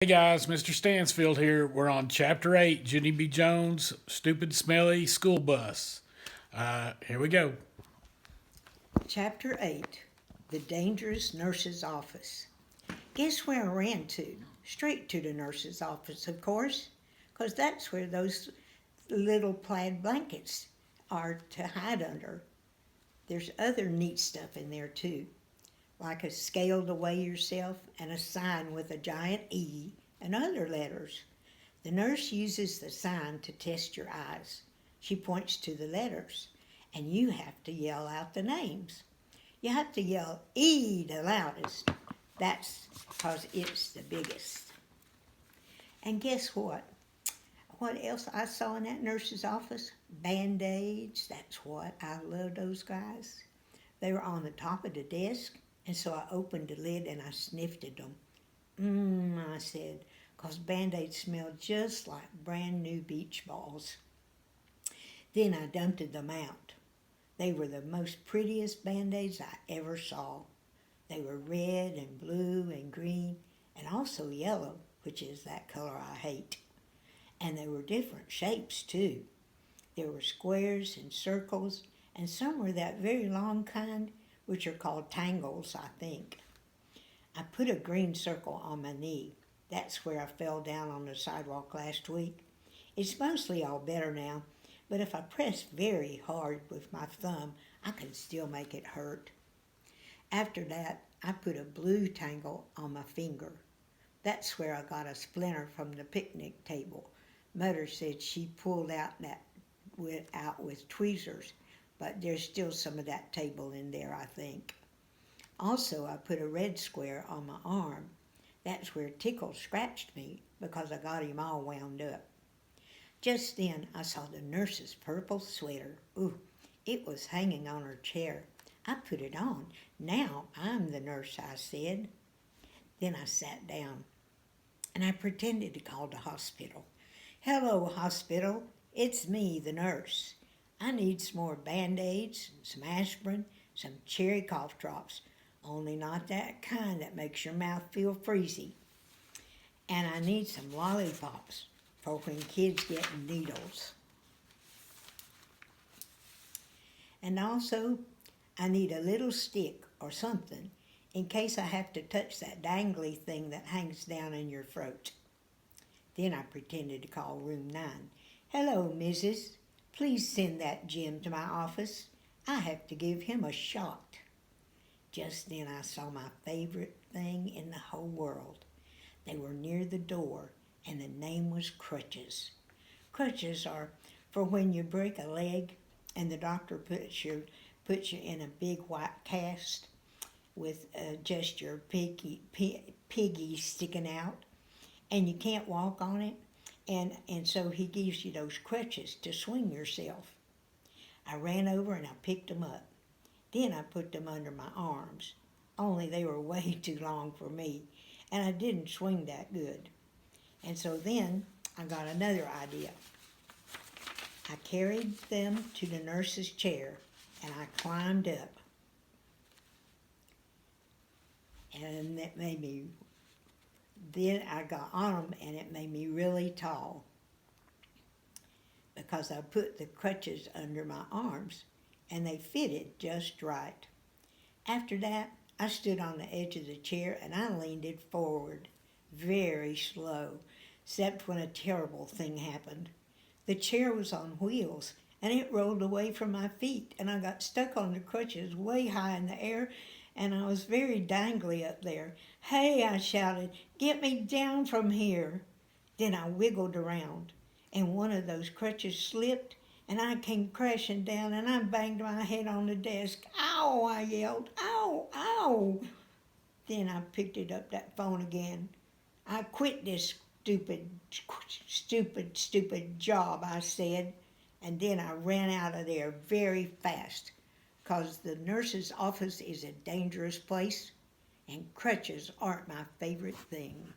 Hey guys, Mr. Stansfield here. We're on Chapter 8, Junie B Jones, Stupid Smelly School Bus. Here we go. Chapter 8 The Dangerous Nurse's Office. Guess where I ran to? Straight to the nurse's office, of course, because that's where those little plaid blankets are to hide under. There's other neat stuff in there, too, like a scale to weigh yourself and a sign with a giant E and other letters. The nurse uses the sign to test your eyes. She points to the letters, and you have to yell out the names. You have to yell E the loudest. That's because it's the biggest. And guess what? What else I saw in that nurse's office? BandAids, that's what. I love those guys. They were on the top of the desk, and so I opened the lid and I sniffed at them. I said, because BandAids smelled just like brand new beach balls. Then I dumped them out. They were the most prettiest BandAids I ever saw. They were red and blue and green and also yellow, which is that color I hate. And they were different shapes too. There were squares and circles, and some were that very long kind, which are called tangles, I think. I put a green circle on my knee. That's where I fell down on the sidewalk last week. It's mostly all better now, but if I press very hard with my thumb, I can still make it hurt. After that, I put a blue tangle on my finger. That's where I got a splinter from the picnic table. Mother said she pulled out with tweezers, but there's still some of that table in there, I think. Also, I put a red square on my arm. That's where Tickle scratched me because I got him all wound up. Just then, I saw the nurse's purple sweater. Ooh, it was hanging on her chair. I put it on. Now I'm the nurse, I said. Then I sat down, and I pretended to call the hospital. Hello, hospital. It's me, the nurse. I need some more BandAids, some aspirin, some cherry cough drops, only not that kind that makes your mouth feel freezy. And I need some lollipops for when kids get needles. And also, I need a little stick or something in case I have to touch that dangly thing that hangs down in your throat. Then I pretended to call room 9. Hello, Mrs. Please send that Jim to my office. I have to give him a shot. Just then I saw my favorite thing in the whole world. They were near the door, and the name was Crutches. Crutches are for when you break a leg and the doctor puts you in a big white cast with just your piggy sticking out, and you can't walk on it, and so he gives you those crutches to swing yourself. I ran over and I picked them up. Then I put them under my arms, only they were way too long for me, and I didn't swing that good. And so then I got another idea. I carried them to the nurse's chair, and I climbed up. And then I got on them, and it made me really tall because I put the crutches under my arms, and they fitted just right. After that, I stood on the edge of the chair, and I leaned it forward, very slow, except when a terrible thing happened. The chair was on wheels, and it rolled away from my feet, and I got stuck on the crutches way high in the air, and I was very dangly up there. Hey, I shouted, get me down from here. Then I wiggled around, and one of those crutches slipped, and I came crashing down, and I banged my head on the desk. Ow, I yelled, ow, ow. Then I picked it up, that phone again. I quit this stupid job, I said, and then I ran out of there very fast, because the nurse's office is a dangerous place, and crutches aren't my favorite thing.